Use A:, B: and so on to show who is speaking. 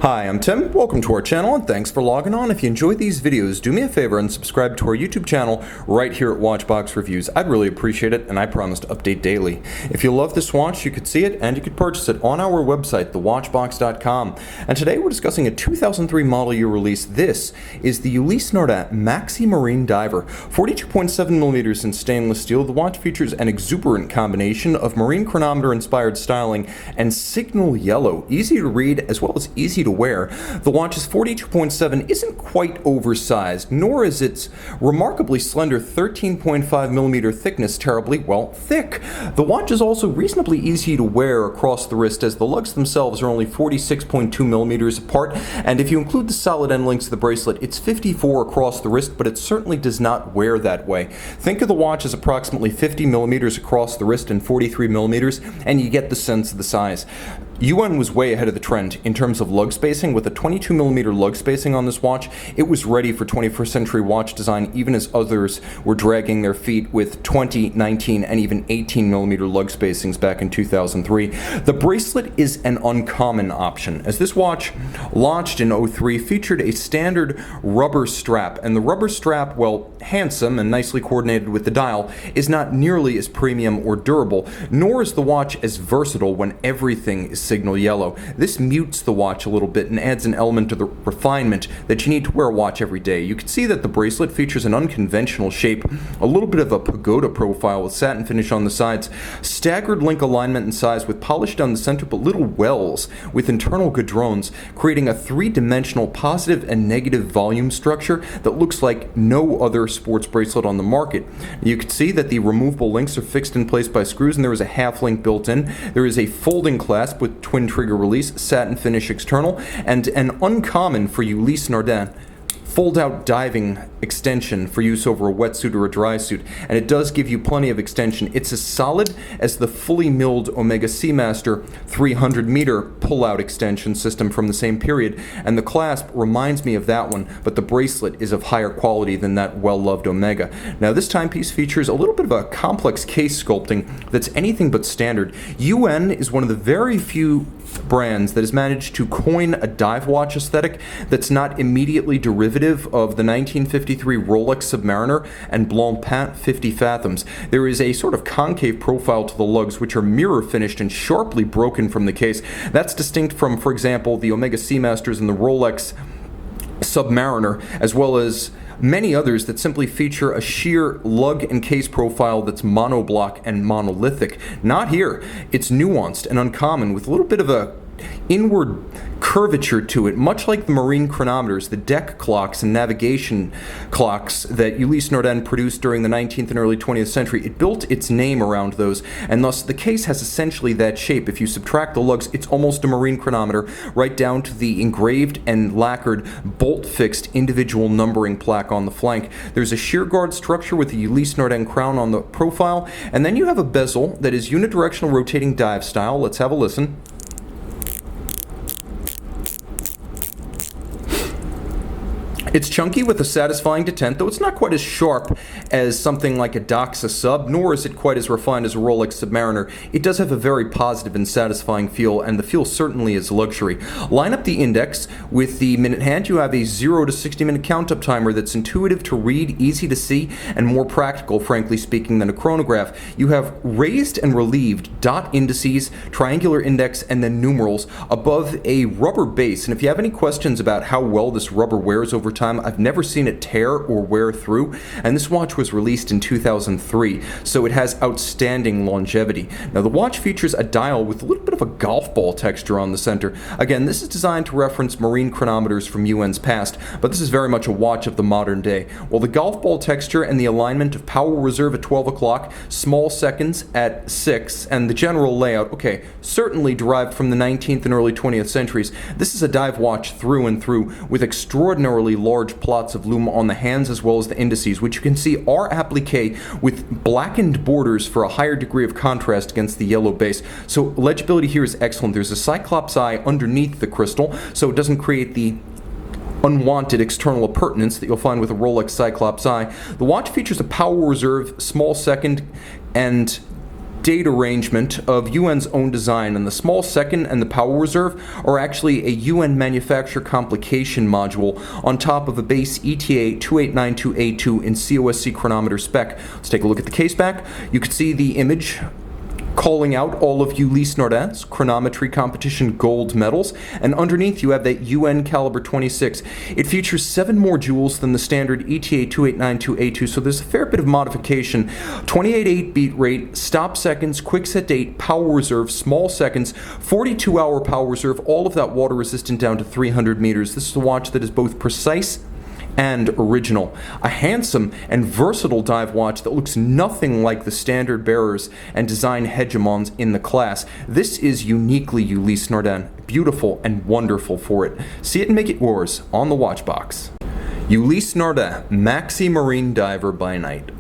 A: Hi, I'm Tim. Welcome to our channel and thanks for logging on. If you enjoy these videos, do me a favor and subscribe to our YouTube channel right here at Watchbox Reviews. I'd really appreciate it and I promise to update daily. If you love this watch, you could see it and you could purchase it on our website, thewatchbox.com. And today we're discussing a 2003 model year release. This is the Ulysse Nardin Maxi Marine Diver. 42.7mm in stainless steel, the watch features an exuberant combination of marine chronometer inspired styling and signal yellow. Easy to read as well as easy to wear. The watch's 42.7 isn't quite oversized, nor is its remarkably slender 13.5mm thickness terribly, well, thick. The watch is also reasonably easy to wear across the wrist as the lugs themselves are only 46.2mm apart, and if you include the solid end links of the bracelet, it's 54 across the wrist, but it certainly does not wear that way. Think of the watch as approximately 50mm across the wrist and 43mm, and you get the sense of the size. UN was way ahead of the trend in terms of lug spacing. With a 22mm lug spacing on this watch, it was ready for 21st century watch design even as others were dragging their feet with 20, 19, and even 18mm lug spacings back in 2003. The bracelet is an uncommon option, as this watch, launched in 03, featured a standard rubber strap, and the rubber strap, well, handsome and nicely coordinated with the dial, is not nearly as premium or durable, nor is the watch as versatile when everything is signal yellow. This mutes the watch a little bit and adds an element to the refinement that you need to wear a watch every day. You can see that the bracelet features an unconventional shape, a little bit of a pagoda profile with satin finish on the sides, staggered link alignment and size with polish down the center but little wells with internal guidrons, creating a three-dimensional positive and negative volume structure that looks like no other sports bracelet on the market. You can see that the removable links are fixed in place by screws and there is a half link built in. There is a folding clasp with twin trigger release, satin finish external, and an uncommon for Ulysse Nardin fold-out diving extension for use over a wetsuit or a dry suit, and it does give you plenty of extension. It's as solid as the fully milled Omega Seamaster 300-meter pull-out extension system from the same period, and the clasp reminds me of that one, but the bracelet is of higher quality than that well-loved Omega. Now, this timepiece features a little bit of a complex case sculpting that's anything but standard. UN is one of the very few brands that has managed to coin a dive watch aesthetic that's not immediately derivative of the 1953 Rolex Submariner and Blancpain 50 Fathoms. There is a sort of concave profile to the lugs which are mirror finished and sharply broken from the case. That's distinct from, for example, the Omega Seamasters and the Rolex Submariner, as well as many others that simply feature a sheer lug and case profile that's monoblock and monolithic. Not here. It's nuanced and uncommon with a little bit of a inward curvature to it, much like the marine chronometers, the deck clocks and navigation clocks that Ulysse Nardin produced during the 19th and early 20th century. It built its name around those, and thus the case has essentially that shape. If you subtract the lugs, it's almost a marine chronometer, right down to the engraved and lacquered bolt-fixed individual numbering plaque on the flank. There's a shear guard structure with the Ulysse Nardin crown on the profile, and then you have a bezel that is unidirectional rotating dive style. Let's have a listen. It's chunky with a satisfying detent, though it's not quite as sharp as something like a Doxa Sub, nor is it quite as refined as a Rolex Submariner. It does have a very positive and satisfying feel, and the feel certainly is luxury. Line up the index with the minute hand. You have a 0 to 60-minute count-up timer that's intuitive to read, easy to see, and more practical, frankly speaking, than a chronograph. You have raised and relieved dot indices, triangular index, and then numerals above a rubber base. And if you have any questions about how well this rubber wears over time, I've never seen it tear or wear through, and this watch was released in 2003, so it has outstanding longevity. Now, the watch features a dial with a little bit of a golf ball texture on the center. Again, this is designed to reference marine chronometers from UN's past, but this is very much a watch of the modern day. Well, the golf ball texture and the alignment of power reserve at 12 o'clock, small seconds at 6, and the general layout, okay, certainly derived from the 19th and early 20th centuries. This is a dive watch through and through, with extraordinarily large plots of lume on the hands as well as the indices, which you can see are applique with blackened borders for a higher degree of contrast against the yellow base. So legibility here is excellent. There's a cyclops eye underneath the crystal, so it doesn't create the unwanted external appurtenance that you'll find with a Rolex Cyclops eye. The watch features a power reserve, small second, and date arrangement of UN's own design, and the small second and the power reserve are actually a UN manufacturer complication module on top of a base ETA 2892A2 in COSC chronometer spec. Let's take a look at the case back. You can see the image calling out all of Ulysse Nardin's chronometry competition gold medals, and underneath you have that UN caliber 26. It features 7 more joules than the standard ETA 2892A2, so there's a fair bit of modification. 28.8 beat rate, stop seconds, quick set date, power reserve, small seconds, 42-hour power reserve, all of that water resistant down to 300 meters. This is a watch that is both precise and original. A handsome and versatile dive watch that looks nothing like the standard bearers and design hegemons in the class. This is uniquely Ulysse Nardin, beautiful and wonderful for it. See it and make it yours on the watch box. Ulysse Nardin Maxi Marine Diver by night.